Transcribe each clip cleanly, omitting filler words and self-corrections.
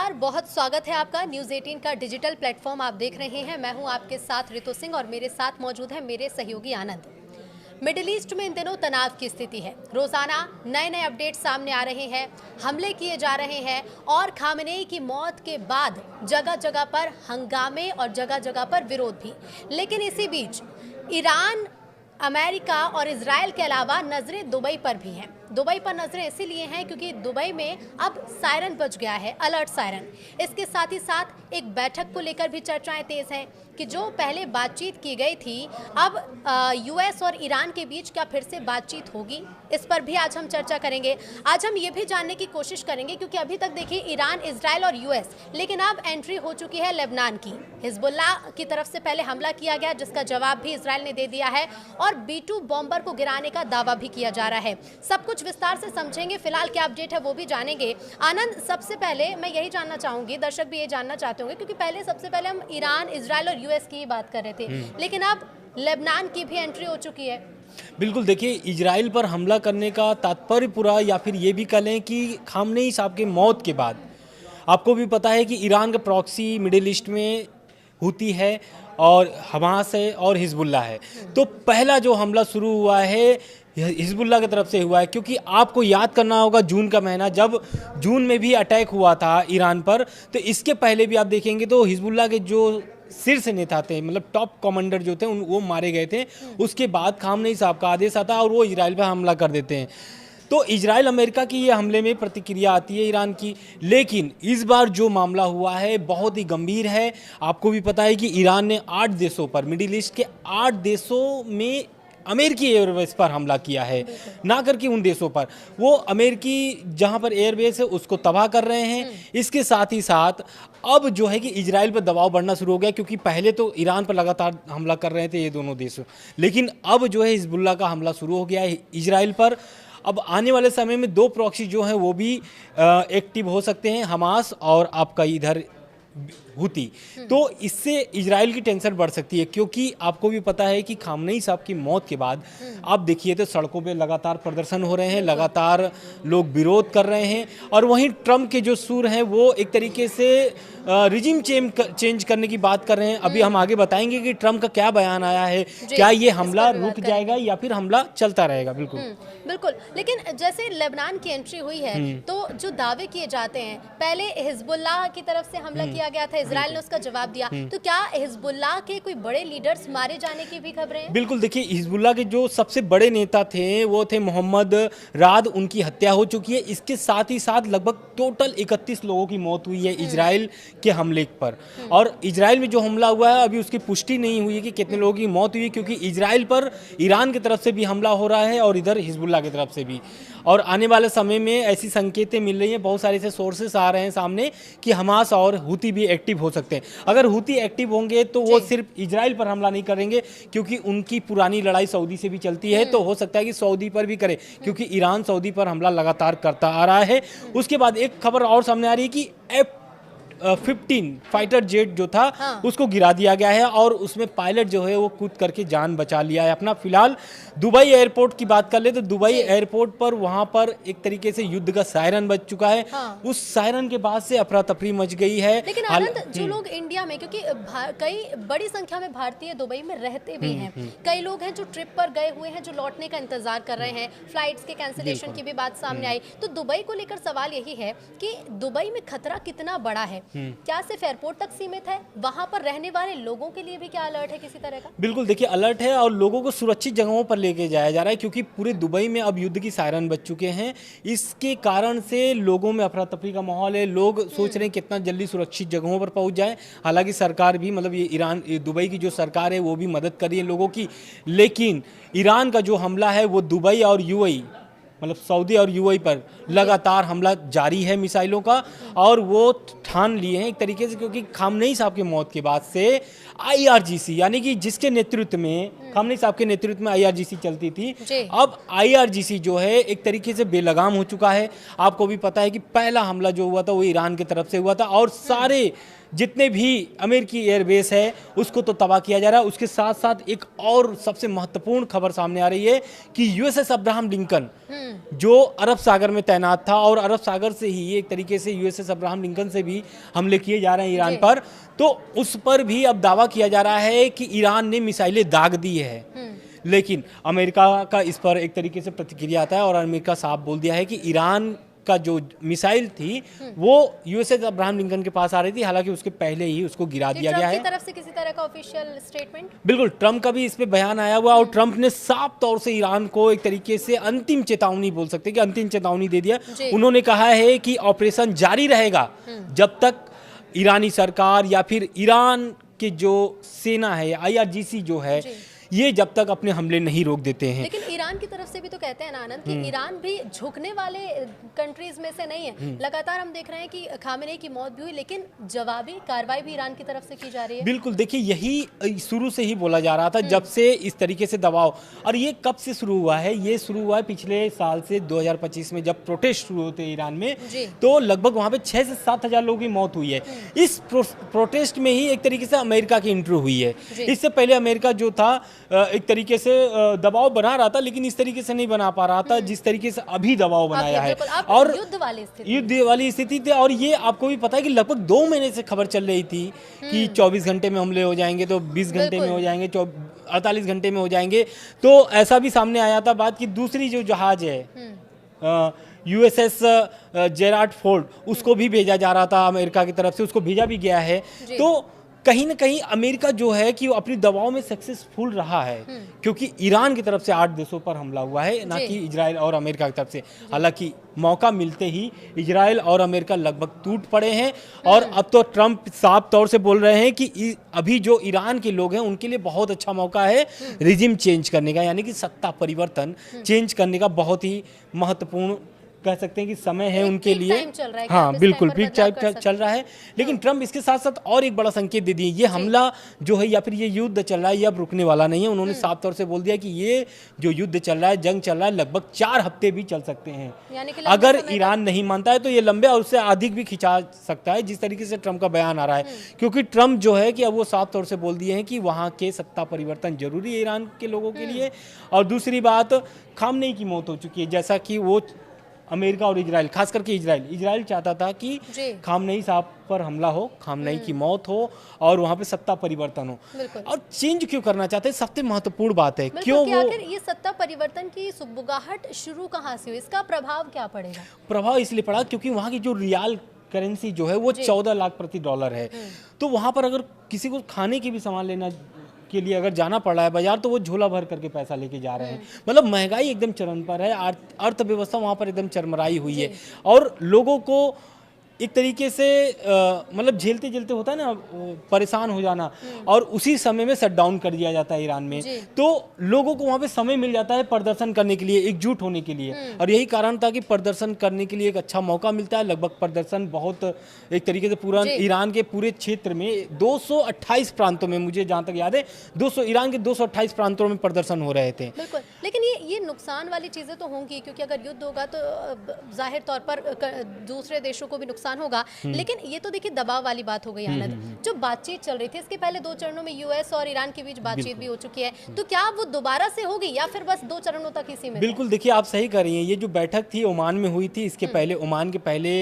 नमस्कार, बहुत स्वागत है आपका न्यूज़ 18 का डिजिटल प्लेटफॉर्म आप देख रहे हैं। मैं हूं आपके साथ ऋतु सिंह और मेरे साथ मौजूद है मेरे सहयोगी आनंद। मिडिल ईस्ट में इन दिनों तनाव की स्थिति है। रोजाना नए नए अपडेट सामने आ रहे हैं, हमले किए जा रहे हैं और खामेनेई की मौत के बाद जगह जगह पर हंगामे और जगह जगह पर विरोध भी। लेकिन इसी बीच ईरान, अमेरिका और इजराइल के अलावा नजरें दुबई पर भी हैं। दुबई पर नजरें इसीलिए हैं क्योंकि दुबई में अब सायरन बज गया है, अलर्ट सायरन। इसके साथ ही साथ एक बैठक को लेकर भी चर्चाएं तेज हैं कि जो पहले बातचीत की गई थी, अब यूएस और ईरान के बीच क्या फिर से बातचीत होगी, इस पर भी आज हम चर्चा करेंगे। आज हम ये भी जानने की कोशिश करेंगे क्योंकि अभी तक देखिए ईरान, इजराइल और यूएस, लेकिन अब एंट्री हो चुकी है लेबनान की। हिजबुल्लाह की तरफ से पहले हमला किया गया जिसका जवाब भी इजराइल ने दे दिया है और B-2 बॉम्बर को गिराने का दावा भी किया जा रहा है। सब कुछ विस्तार से समझेंगे, फिलहाल क्या अपडेट है वो भी जानेंगे। आनंद, सबसे पहले मैं यही जानना चाहूंगी, दर्शक भी ये जानना चाहते होंगे क्योंकि सबसे पहले हम ईरान, इजराइल और यूएस की बात कर रहे थे, लेकिन अब लेबनान की भी एंट्री हो चुकी है। बिल्कुल, देखिए इजराइल पर हमला करने का तात्पर्य पूरा, या फिर ये भी कह लें कि खामनेई साहब के मौत के बाद आपको भी पता है कि ईरान का प्रॉक्सी मिडिल ईस्ट में हुती है और हमास है और हिजबुल्लाह है। तो पहला जो हमला शुरू हुआ है हिजबुल्लाह की तरफ से हुआ है, क्योंकि आपको याद करना होगा जून का महीना, जब जून में भी अटैक हुआ था ईरान पर, तो इसके पहले भी आप देखेंगे तो हिजबुल्लाह के जो शीर्ष नेता थे, मतलब टॉप कमांडर जो थे, वो मारे गए थे। उसके बाद खामनेई साहब का आदेश आता और वो इजराइल पर हमला कर देते हैं। तो इजराइल अमेरिका की ये हमले में प्रतिक्रिया आती है ईरान की, लेकिन इस बार जो मामला हुआ है बहुत ही गंभीर है। आपको भी पता है कि ईरान ने 8 देशों पर, मिडिल ईस्ट के 8 देशों में अमेरिकी एयरबेस पर हमला किया है, ना करके उन देशों पर। वो अमेरिकी जहां पर एयरबेस है उसको तबाह कर रहे हैं। इसके साथ ही साथ अब जो है कि इजराइल पर दबाव बढ़ना शुरू हो गया, क्योंकि पहले तो ईरान पर लगातार हमला कर रहे थे ये दोनों देश, लेकिन अब जो है हिजबुल्लाह का हमला शुरू हो गया है इजराइल पर। अब आने वाले समय में 2 प्रॉक्सी जो हैं वो भी एक्टिव हो सकते हैं, हमास और आपका इधर हुती। तो इससे इजराइल की टेंशन बढ़ सकती है, क्योंकि आपको भी पता है कि खामनेई साहब की मौत के बाद आप देखिए तो सड़कों पे लगातार प्रदर्शन हो रहे हैं, लगातार लोग विरोध कर रहे हैं। और वहीं ट्रम्प के जो सुर हैं वो एक तरीके से रिजिम चेंज करने की बात कर रहे हैं। अभी हम आगे बताएंगे कि ट्रम्प का क्या बयान आया है, क्या ये हमला रुक जाएगा या फिर हमला चलता रहेगा। बिल्कुल बिल्कुल, लेकिन जैसे लेबनान की एंट्री हुई है तो जो दावे किए जाते हैं, पहले हिजबुल्लाह की तरफ से हमला किया गया था, इजराइल ने उसका जवाब दिया, तो क्या हिजबुल्लाह के कोई बड़े लीडर्स मारे जाने की भी खबरें हैं? बिल्कुल, देखिए हिजबुल्लाह के जो सबसे बड़े नेता थे वो थे मोहम्मद राद, उनकी हत्या हो चुकी है। इसके साथ ही साथ लगभग टोटल 31 लोगों की मौत हुई है इजराइल के हमले पर। और इजराइल में जो हमला हुआ है अभी उसकी पुष्टि नहीं हुई है कि कितने लोगों की मौत हुई है, क्योंकि इजराइल पर ईरान की तरफ से भी हमला हो रहा है और इधर हिजबुल्लाह की तरफ से भी। और आने वाले समय में ऐसी संकेतें मिल रही हैं, बहुत सारे ऐसे सोर्सेस आ रहे हैं सामने कि हमास और हुती भी एक्टिव हो सकते हैं। अगर हुती एक्टिव होंगे तो वो सिर्फ इजराइल पर हमला नहीं करेंगे, क्योंकि उनकी पुरानी लड़ाई सऊदी से भी चलती है, तो हो सकता है कि सऊदी पर भी करे, क्योंकि ईरान सऊदी पर हमला लगातार करता आ रहा है। उसके बाद एक खबर और सामने आ रही है कि F-15 फाइटर जेट जो था उसको गिरा दिया गया है और उसमें पायलट जो है वो कूद करके जान बचा लिया है अपना। फिलहाल दुबई एयरपोर्ट की बात कर ले तो दुबई एयरपोर्ट पर वहां पर एक तरीके से युद्ध का सायरन बज चुका है। उस सायरन के बाद से अफरा तफरी मच गई है। लेकिन आनंद, जो लोग इंडिया में, क्योंकि कई बड़ी संख्या में भारतीय दुबई में रहते भी हैं, कई लोग हैं जो ट्रिप पर गए हुए हैं, जो लौटने का इंतजार कर रहे हैं, फ्लाइट्स के कैंसिलेशन की भी बात सामने आई। तो दुबई को लेकर सवाल यही है कि दुबई में खतरा कितना बड़ा है, क्या सिर्फ एयरपोर्ट तक सीमित है, वहां पर रहने वाले लोगों के लिए भी क्या अलर्ट है किसी तरह का? बिल्कुल, देखिए अलर्ट है और लोगों को सुरक्षित जगहों पर लेके जाया जा रहा है, क्योंकि पूरे दुबई में अब युद्ध की सायरन बज चुके हैं। इसके कारण से लोगों में अफरा तफरी का माहौल है। लोग सोच रहे हैं कितना जल्दी सुरक्षित जगहों पर पहुंच जाए। हालांकि सरकार भी, मतलब ये दुबई की जो सरकार है वो भी मदद कर रही है लोगों की, लेकिन ईरान का जो हमला है वो दुबई और यूएई, मतलब सऊदी और यूएई पर लगातार हमला जारी है मिसाइलों का। और वो ठान लिए हैं एक तरीके से, क्योंकि खामनेई साहब की मौत के बाद से IRGC, यानी कि जिसके नेतृत्व में, खामनेई साहब के नेतृत्व में IRGC चलती थी, अब IRGC जो है एक तरीके से बेलगाम हो चुका है। आपको भी पता है कि पहला हमला जो हुआ था वो ईरान की तरफ से हुआ था और सारे जितने भी अमेरिकी एयरबेस है उसको तो तबाह किया जा रहा है। उसके साथ साथ एक और सबसे महत्वपूर्ण खबर सामने आ रही है कि USS अब्राहम लिंकन जो अरब सागर में तैनात था, और अरब सागर से ही एक तरीके से USS अब्राहम लिंकन से भी आतंकी हमले किए जा रहे हैं ईरान पर, तो उस पर भी अब दावा किया जा रहा है कि ईरान ने मिसाइलें दाग दी है। लेकिन अमेरिका का इस पर एक तरीके से प्रतिक्रिया आता है और अमेरिका साफ बोल दिया है कि ईरान का जो मिसाइल थी वो यूएसएस अब्राहम लिंकन के पास आ रही थी, हालांकि उसके पहले ही उसको गिरा दिया गया है। ट्रंप की तरफ से किसी तरह का ऑफिशियल स्टेटमेंट? बिल्कुल, ट्रंप का भी इस पे बयान आया हुआ और ट्रंप ने साफ तौर से ईरान को एक तरीके से अंतिम चेतावनी बोल सकते हैं कि अंतिम चेतावनी दे दिया। उन्होंने कहा है कि ऑपरेशन जारी रहेगा जब तक ईरानी सरकार या फिर ईरान की जो सेना है, IRGC जो है, ये जब तक अपने हमले नहीं रोक देते हैं। लेकिन ईरान की तरफ से भी तो कहते हैं ना आनंद कि ईरान भी झुकने वाले कंट्रीज में से नहीं है। लगातार हम देख रहे हैं कि खामेनेई की मौत भी हुई, लेकिन जवाबी कार्रवाई भी ईरान की तरफ से की जा रही है। बिल्कुल, देखिए यही शुरू से ही बोला जा रहा था जब से इस तरीके से दबाव, और ये कब से शुरू हुआ है, ये शुरू हुआ है पिछले साल से 2025 में जब प्रोटेस्ट शुरू होते हैं ईरान में, तो लगभग वहाँ पे 6 से 7 हज़ार लोगों की मौत हुई है। इस प्रोटेस्ट में ही एक तरीके से अमेरिका की एंट्री हुई है। इससे पहले अमेरिका जो था एक तरीके से दबाव बना रहा था, लेकिन इस तरीके से नहीं बना पा रहा था जिस तरीके से अभी दबाव बनाया है, और युद्ध वाली स्थिति थी। और ये आपको भी पता है कि लगभग 2 महीने से खबर चल रही थी कि 24 घंटे में हमले हो जाएंगे, तो 20 घंटे में हो जाएंगे, 48 घंटे में हो जाएंगे। तो ऐसा भी सामने आया था बात कि दूसरी जो जहाज है USS जेराल्ड फोर्ड, उसको भी भेजा जा रहा था अमेरिका की तरफ से, उसको भेजा भी गया है। तो कहीं ना कहीं अमेरिका जो है कि वो अपनी दबाव में सक्सेसफुल रहा है, क्योंकि ईरान की तरफ से 8 देशों पर हमला हुआ है, ना कि इजराइल और अमेरिका की तरफ से। हालांकि मौका मिलते ही इजराइल और अमेरिका लगभग टूट पड़े हैं, और अब तो ट्रंप साफ तौर से बोल रहे हैं कि अभी जो ईरान के लोग हैं उनके लिए बहुत अच्छा मौका है रिजिम चेंज करने का, यानी कि सत्ता परिवर्तन चेंज करने का बहुत ही महत्वपूर्ण कह सकते हैं कि समय है उनके लिए। हाँ बिल्कुल, पीक टाइम चल रहा है। लेकिन ट्रंप इसके साथ साथ और एक बड़ा संकेत दे दिए, ये हमला जो है या फिर ये युद्ध चल रहा है ये अब रुकने वाला नहीं है। उन्होंने साफ तौर से बोल दिया कि ये जो युद्ध चल रहा है, जंग चल रहा है, लगभग 4 हफ्ते भी चल सकते हैं। अगर ईरान नहीं मानता है तो ये लंबे और उससे अधिक भी खिंचा सकता है, जिस तरीके से ट्रंप का बयान आ रहा है। क्योंकि ट्रंप जो है कि अब वो साफ तौर से बोल दिए हैं कि वहाँ के सत्ता परिवर्तन जरूरी है ईरान के लोगों के लिए। और दूसरी बात, खामनेई की मौत हो चुकी है, जैसा कि वो अमेरिका और इजराइल, खास करके इजराइल चाहता था कि खामनेई साहब पर हमला हो, खामनेई की मौत हो और वहाँ पे सत्ता परिवर्तन हो। और चेंज क्यों करना चाहते हैं, सबसे महत्वपूर्ण बात है क्यों वो आखिर ये सत्ता परिवर्तन की सुगबुगाहट शुरू कहाँ से हुई, इसका प्रभाव क्या पड़ेगा? प्रभाव इसलिए पड़ा क्योंकि वहाँ की जो रियाल करेंसी जो है वो 14 लाख प्रति डॉलर है। तो वहाँ पर अगर किसी को खाने की भी सामान लेना के लिए अगर जाना पड़ रहा है बाजार, तो वो झोला भर करके पैसा लेके जा रहे हैं। मतलब महंगाई एकदम चरम पर है, अर्थव्यवस्था वहाँ पर एकदम चरमराई हुई है, और लोगों को एक तरीके से मतलब झेलते झेलते होता है ना परेशान हो जाना, और उसी समय में शट डाउन कर दिया जाता है ईरान में। तो लोगों को वहाँ पे समय मिल जाता है प्रदर्शन करने के लिए, एकजुट होने के लिए, और यही कारण था कि प्रदर्शन करने के लिए एक अच्छा मौका मिलता है। लगभग प्रदर्शन बहुत एक तरीके से पूरा ईरान के पूरे क्षेत्र में 228 प्रांतों में, मुझे जहाँ तक याद है ईरान के 228 प्रांतों में प्रदर्शन हो रहे थे। बिल्कुल, लेकिन ये नुकसान वाली चीज़ें तो होंगी, क्योंकि अगर युद्ध होगा तो जाहिर तौर पर दूसरे देशों को भी नुकसान होगा। लेकिन ये तो देखिए दबाव वाली बात हो गई आनंद। जो बातचीत चल रही थी, इसके पहले 2 चरणों में यूएस और ईरान के बीच बातचीत भी हो चुकी है, तो क्या वो दोबारा से होगी या फिर बस 2 चरणों तक इसी में? बिल्कुल, देखिए आप सही कर रही हैं। ये जो बैठक थी ओमान में हुई थी, इसके पहले ओमान के पहले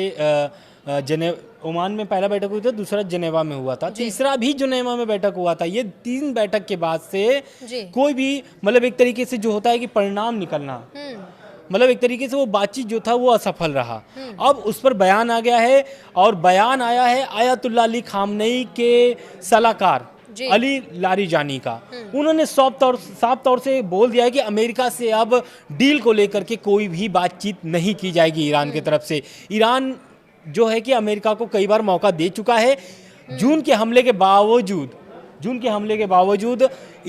ओमान में पहला बैठक हुई था, दूसरा जेनेवा में हुआ था, तीसरा भी जेनेवा में बैठक हुआ था। ये 3 बैठक के बाद से कोई भी मतलब एक तरीके से जो होता है कि परिणाम निकलना, मतलब एक तरीके से वो बातचीत जो था वो असफल रहा। अब उस पर बयान आ गया है, और बयान आया है आयतुल्लाह अली खामनेई के सलाहकार अली लारीजानी का। उन्होंने साफ तौर से बोल दिया है कि अमेरिका से अब डील को लेकर के कोई भी बातचीत नहीं की जाएगी ईरान की तरफ से। ईरान जो है कि अमेरिका को कई बार मौका दे चुका है। जून के हमले के बावजूद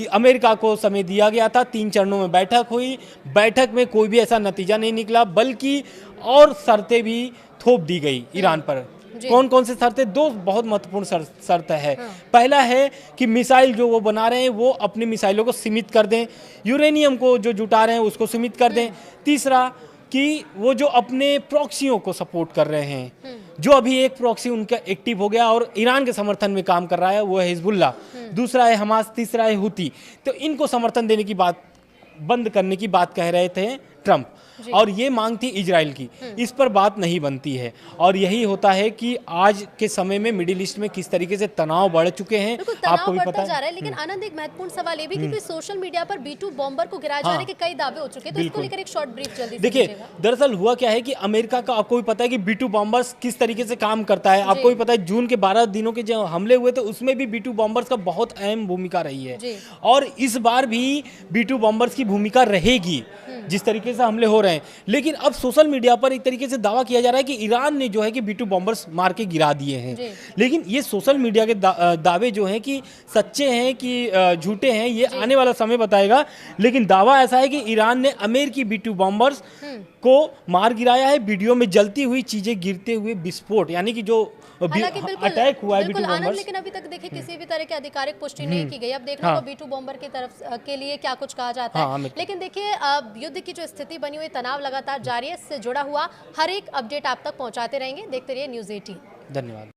अमेरिका को समय दिया गया था, 3 चरणों में बैठक हुई, बैठक में कोई भी ऐसा नतीजा नहीं निकला, बल्कि और शर्तें भी थोप दी गई ईरान पर। कौन कौन से शर्तें? 2 बहुत महत्वपूर्ण शर्त है। पहला है कि मिसाइल जो वो बना रहे हैं वो अपनी मिसाइलों को सीमित कर दें, यूरेनियम को जो जुटा रहे हैं उसको सीमित कर दें। तीसरा कि वो जो अपने प्रॉक्सियों को सपोर्ट कर रहे हैं, जो अभी एक प्रॉक्सी उनका एक्टिव हो गया और ईरान के समर्थन में काम कर रहा है, वो है हिजबुल्ला, दूसरा है हमास, तीसरा है हुती, तो इनको समर्थन देने की बात, बंद करने की बात कह रहे थे ट्रंप, और ये मांग थी इजराइल की। इस पर बात नहीं बनती है, और यही होता है कि आज के समय में मिडिल ईस्ट में किस तरीके से तनाव बढ़ चुके हैं, आपको भी पता जा रहा है। लेकिन आनंद, एक महत्वपूर्ण सवाल ये भी कि सोशल मीडिया पर B2 बॉम्बर को गिराए जाने के कई दावे हो चुके हैं, तो इसको लेकर एक शॉर्ट ब्रीफ जल्दी से देखिए, दीजिएगा। दरअसल हुआ क्या है कि अमेरिका का, आपको भी पता है कि B2 बॉम्बर्स किस तरीके से काम करता है। आपको भी पता है जून के 12 दिनों के जो हमले हुए थे उसमें भी B2 बॉम्बर्स का बहुत अहम भूमिका रही है, और इस बार भी B2 बॉम्बर्स की भूमिका रहेगी जिस तरीके से हमले हो रहे हैं। लेकिन अब सोशल मीडिया पर एक तरीके से दावा किया जा रहा है कि ईरान ने जो है कि B2 बॉम्बर्स मार के गिरा दिए हैं। लेकिन ये सोशल मीडिया के दावे जो हैं कि सच्चे हैं कि झूठे हैं, ये आने वाला समय बताएगा। लेकिन दावा ऐसा है कि ईरान ने अमेरिकी B2 बॉम्बर्स को मार गिराया है। वीडियो में जलती हुई चीजें, गिरते हुए विस्फोट, यानी कि जो अटैक हुआ है B2 बॉम्बर्स। लेकिन अभी तक देखिए किसी भी तरह की आधिकारिक पुष्टि नहीं की गई। अब देखना होगा B2 बॉम्बर की तरफ के लिए क्या कुछ कहा जाता है। लेकिन देखिए, युद्ध की जो स्थिति बनी हुई, तनाव लगातार जारी है, इससे जुड़ा हुआ हर एक अपडेट आप तक पहुंचाते रहेंगे। देखते रहिए News 18। धन्यवाद।